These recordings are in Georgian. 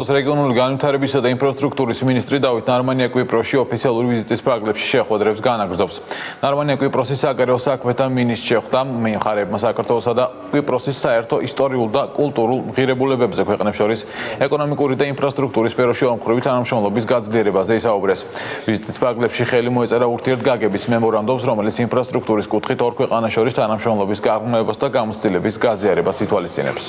საქართველოს რეგიონული განვითარებისა და ინფრასტრუქტურის მინისტრი დავით ნარმანია კვიპროსში ოფიციალური ვიზიტის პრაგლებში შეხვედრებს განაგრძობს. ნარმანია კვიპროსის საგარეო საქმეთა მინისტრს შეხვდა მხარეებმა საქართველოსა და კვიპროსის საერთო ისტორიულ და კულტურულ ღირებულებებზე ქვეყნებს შორის ეკონომიკური და ინფრასტრუქტურის სფეროში ორმხრივი თანამშრომლობის გაძლიერებაზე ისაუბრეს. ვიზიტის პრაგლებში ხელი მოეწერა ურთიერთგაგების მემორანდუმს, რომელიც ინფრასტრუქტურის კუთხით ორ ქვეყანას შორის თანამშრომლობის გაღრმავებას და გამოცდილების გაზიარებას ითვალისწინებს.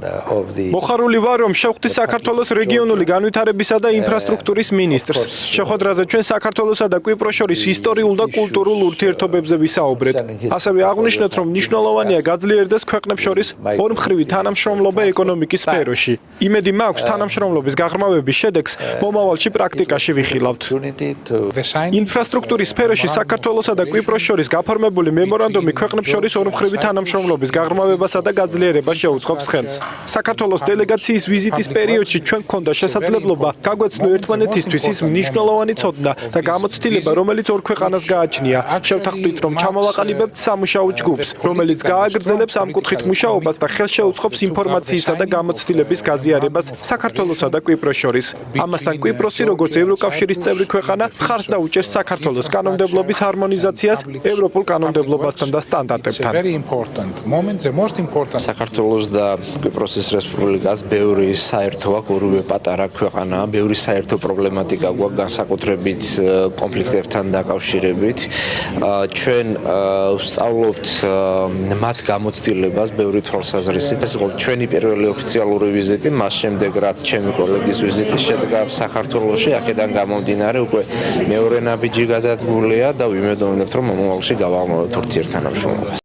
მოხარული ვარ, რომ შევხვდი საქართველოს რეგიონული განვითარებისა და ინფრასტრუქტურის მინისტრს. შეხვედრაზე ჩვენ საქართველოსა და კვიპროს შორის ისტორიულ და კულტურულ ურთიერთობებზე ვისაუბრეთ. ასევე აღვნიშნეთ, რომ მნიშვნელოვანია გაძლიერდეს ქვეყნებს შორის ორმხრივი თანამშრომლობა ეკონომიკის სფეროში. იმედი მაქვს, თანამშრომლობის გაღრმავების შედეგს მომავალში პრაქტიკაში ვიხილავთ. ინფრასტრუქტურის სფეროში საქართველოსა და კვიპროს შორის გაფორმებული მემორანდუმი ქვეყნებს შორის ორმხრივი თანამშრომლობის გაღრმავებასა და გაძლიერებას შეუწყობს ხელს. საქართველოს დელეგაციის ვიზიტის პერიოდში ჩვენ გქონდა შესაძლებლობა გაგვეცნო ერთმანეთისთვის ის მნიშვნელოვანი ცოდნა და გამოცდილება, რომელიც ორ ქვეყანას გააჩნია. შევთანხმდით, რომ ჩამოვაყალიბებთ სამუშაო ჯგუფს, რომელიც გააგრძელებს ამ კუთხით მუშაობას და ხელს შეუწყობს ინფორმაციისა და გამოცდილების გაზიარებას საქართველოსა და კვიპროს შორის. ამასთან კვიპროსი, როგორც ევროკავშირის წევრი ქვეყანა, მხარს დაუჭერს საქართველოს კანონმდებლობის ჰარმონიზაციას ევროპულ კანონმდებლობასთან და სტანდარტებთან. საქართველოს და კვიპროსის რესპუბლიკას ბევრი საერთო აქვს, ორივე პატარა ქვეყანაა, ბევრი საერთო პრობლემატიკა გვაქვს განსაკუთრებით კონფლიქტებთან დაკავშირებით. ჩვენ ვსწავლობთ მათ გამოცდილებას ბევრი თვალსაზრისით. ეს იყო ჩვენი პირველი ოფიციალური ვიზიტი, მას შემდეგ რაც ჩემი კოლეგის ვიზიტი შედგა საქართველოში, აქედან გამომდინარე უკვე მეორე ნაბიჯი გადადგმულია და ვიმედოვნებთ, რომ მომავალში გავაღრმავებთ ურთიერთთანამშრომლობას.